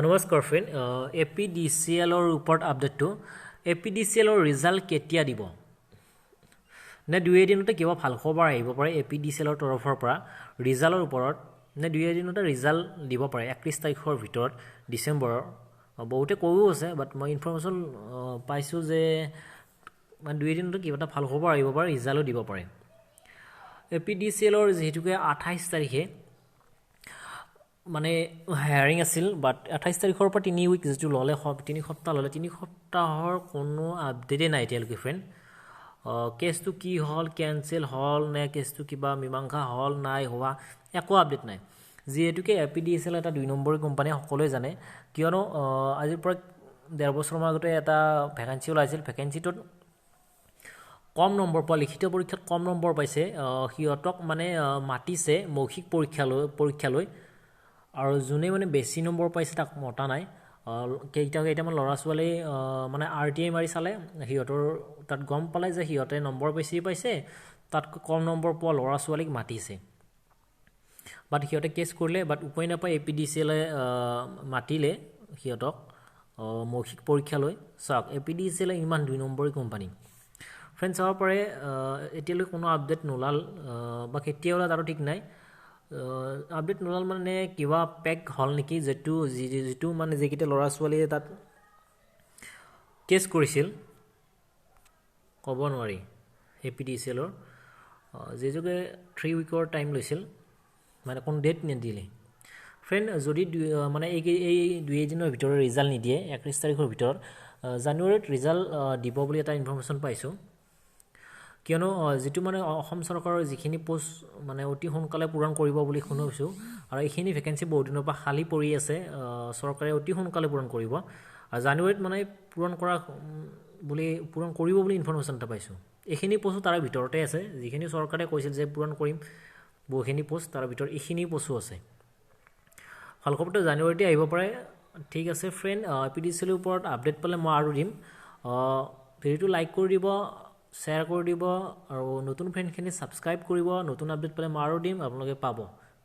নমস্কাৰ friend APDCL ৰ ওপৰত আপডেটটো APDCL ৰ ৰিজাল্ট কেতিয়া দিব নে দুই এদিনতে কিবা ভাল খবৰ আহিব পাৰে APDCL ৰ তৰফৰ পৰা ৰিজাল্টৰ ওপৰত নে দুই এদিনতে ৰিজাল্ট দিব পাৰে 31 তাৰিখৰ ভিতৰত ডিসেম্বৰৰ বহুতে কৈও আছে বাট মই ইনফৰমেশন পাইছো যে মানে দুই এদিনতে কিবা এটা ভাল খবৰ আহিব পাৰে ৰিজাল্টও দিব পাৰে APDCL ৰ যেহেতুকে 28 তাৰিখে মানে হায়াৰিং আছিল বাট 28 তাৰিখৰ পৰা 3 উইক যেটো ললে 3 সপ্তাহ ললে 3 সপ্তাহৰ কোনো আপডেটে নাই এতিয়ালৈকে ফ্ৰেণ্ড কেছটো কি হল ক্যান্সেল হল নে কেছটো কিবা মীমাংসা হল নাই হোৱা একো আপডেট নাই যেহেতুকে APDCL এটা 2 নম্বৰী কোম্পানী সকলোৱে জানে কিয়নো আজিৰ পৰা 1.5 বছৰৰ আগতে এটা ভ্যাকেন্সি ওলাইছিল ভ্যাকেন্সিটোত কম নম্বৰ পোৱা লিখিত পৰীক্ষাত কম নম্বৰ পাইছে হিয়তক মানে মাটিছে মৌখিক পৰীক্ষালৈ আৰু জুনে মানে বেছি নম্বৰ পাইছে তাক মতা নাই কেইটামান লৰা ছোৱালী মানে RTI মাৰি চালে হিয়তৰ তাত গম পালে যে হিয়তে নম্বৰ বেছি পাইছে তাত কম নম্বৰ পোৱা লৰা ছোৱালীক মাতিছে বাট হিয়তে কেছ কৰিলে বাট উপায় নাপায় APDCL মাতিলে হিয়তক মৌখিক পৰীক্ষালৈ চাওক APDCL ইমান 2 নম্বৰী কোম্পানী ফ্ৰেণ্ডছ চাব পাৰে এতিয়ালৈ কোনো আপডেট নোলাল বা কেতিয়া ওলা তাৰো ঠিক নাই আপডেট নোলাল মানে কিবা পেক হল নেকি যেটো মানে যেকিটা লৰা ছোৱালী তাত কেছ কৰিছিল কব নোৱাৰি APDCL ৰ যেযোগে 3 উইকৰ টাইম লৈছিল মানে কোন ডেট নিদিলে ফ্ৰেণ্ড যদি মানে এই দুই দিনৰ ভিতৰত ৰিজাল্ট নিদিয়ে 31 তাৰিখৰ ভিতৰত জানুৱাৰীত ৰিজাল্ট দিব বুলি এটা ইনফৰমেশন পাইছো কিয়নো যেটো মানে অসম চৰকাৰৰ যিখিনি পোষ্ট মানে অতি সোনকালে পূৰণ কৰিব বুলি শুনিছো আৰু এইখিনি ভ্যাকেন্সি বহুত দিনৰ পৰা খালি পৰি আছে চৰকাৰে অতি সোনকালে পূৰণ কৰিব আৰু জানুৱাৰীত মানে পূৰণ কৰিব বুলি ইনফৰমেশন এটা পাইছো এইখিনি পোষ্ট তাৰ ভিতৰতে আছে যিখিনি চৰকাৰে কৈছিল যে পূৰণ কৰিম বহুখিনি পোষ্ট তাৰ ভিতৰত এইখিনি পোষ্ট আছে ভাল খবৰটো জানুৱাৰীতে আহিব পাৰে ঠিক আছে ফ্ৰেণ্ড APDCL ৰ ওপৰত আপডেট পালে মই আৰু দিম ভিডিওটো লাইক কৰি দিব শ্বেয়াৰ কৰি দিব আৰু নতুন ফ্ৰেণ্ডখিনি সাবস্ক্ৰাইব কৰিব নতুন আপডেট পালে মই আৰু দিম আপোনালোকে পাব